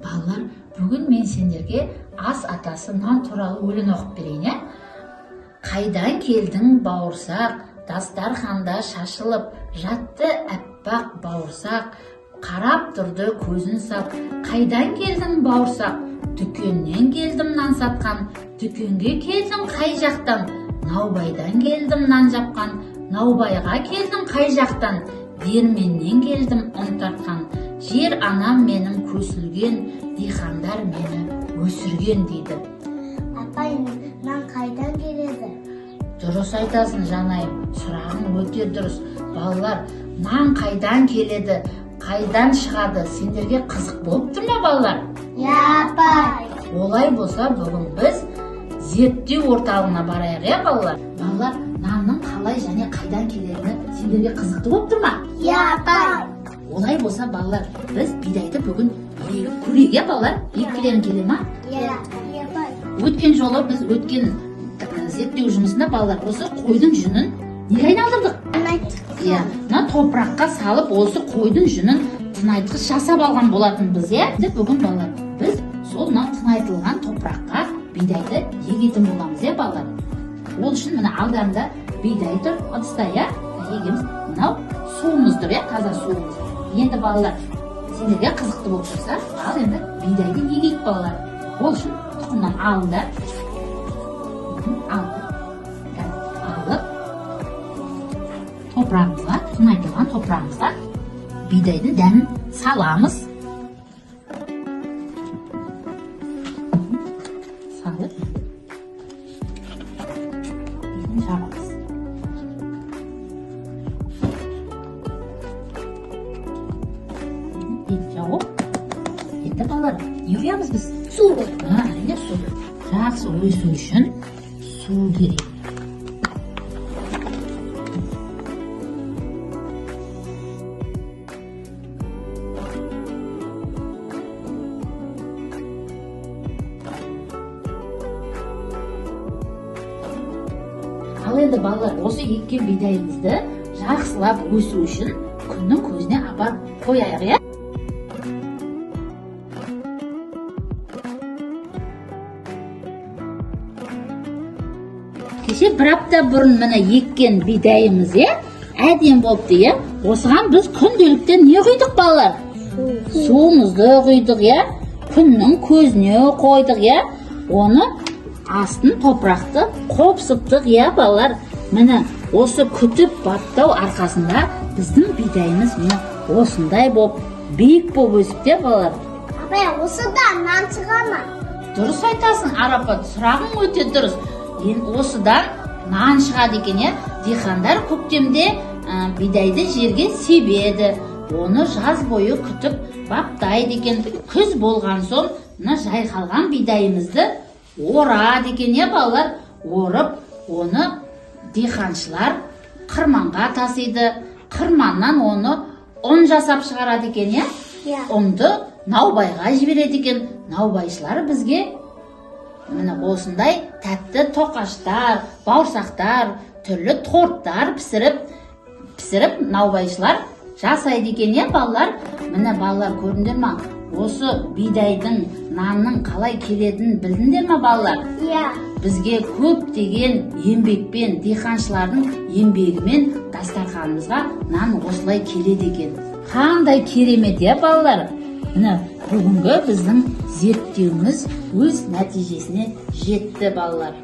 Балалар, бүгін мен сендерге ас атасы нан туралы өлең оқып берейін, Қайдан келдің бауырсақ, дастарханда шашылып, жатты әппақ бауырсақ, қарап тұрды көзін сап. Қайдан келдің бауырсақ, дүкеннен келдім нан сатқан, дүкенге келдің қай жақтан, наубайдан келдім нан жапқан, наубайға келдің қай жақтан, диірменнен келдім ұн тартқан, жер анам менің көсілген, дихандар мені өсірген дейді. Апай, нан қайдан келеді? Дұрыс айтасың жанайым, сұрағың өте дұрыс. Балалар, нан қайдан келеді, қайдан шығады, сендерге қызық болып тұр ма балалар? Апай. Олай болса бүгін біз зерттеу орталығына барайық, балалар? Балалар, нанның қалай және қайдан келетіні сендерге қызықты болып тұр ма? Апай. Олай болса балалар, біз бидайды бүгін егіп көрейік, балалар? Екпелерің келе ма? Апай. Өткен жолы біз зерттеу жұмысында балалар осы қойдың жүнін неге айналдырдық? Мына топыраққа салып осы қойдың жүнін тыңайтқыш жасап алған болатынбыз, Бүгін балалар, біз сол тыңайтылған топыраққа бидайды егетін боламыз, балалар? Ол үшін мына алдарында бидай тұр, ыдыста, егеміз. Мынау суымыз тұр, таза суымыз. Енді балалар, сендерге қызықты болып тұрса, ал енді бидайды егейік, балалар. Ол үшін тұқымнан алыңдар. Алып, топырағымызға, тыңайтылған топырағымызға бидайдың дәнін саламыз. Салып, бидайын жабамыз. Жауып, енді балалар, не құямыз біз? Су. Әрине су. Жақсы өсу үшін су керек. Ал енді балалар, осы еккен бидайымызды жақсылап өсу үшін күннің көзіне апарып қояйық, Кеше бір апта бұрын мына еккен бидайымыз, әдем болыпты, Осыған біз күнделікті не құйдық, балалар? Суымызды құйдық, Күннің көзіне қойдық, Оны астын топырақты қопсыптық, балалар? Міне осы күтіп баптау арқасында біздің бидайымыз осындай болып, биік болып өсіпті, балалар? Апай, осыдан нан шыға ма? Дұрыс айтасың, Арапат, сұрағың өте дұрыс. Осыдан нан шығады екен, Дихандар көктемде бидайды жерге себеді. Оны жаз бойы күтіп баптайды екен. Күз болған соң жайқалған бидайымызды орады екен, балалар? Орып, оны диханшылар қырманға тасиды. Қырманнан оны ұн жасап шығарады екен, Ұнды наубайға жібереді екен. Наубайшылар бізге осындай тәтті тоқаштар, бауырсақтар, түрлі торттар пісіріп наубайшылар жасайды екен, балалар? Міне балалар, көрдіңдер ма? Осы бидайдың, нанның қалай келетінін білдіңдер ма, балалар? Бізге көптеген еңбекпен, диханшылардың еңбегімен дастарханымызға нан осылай келеді екен. Қандай керемет, балалар? Міне бүгінгі біздің зерттеуіміз өз нәтижесіне жетті, балалар.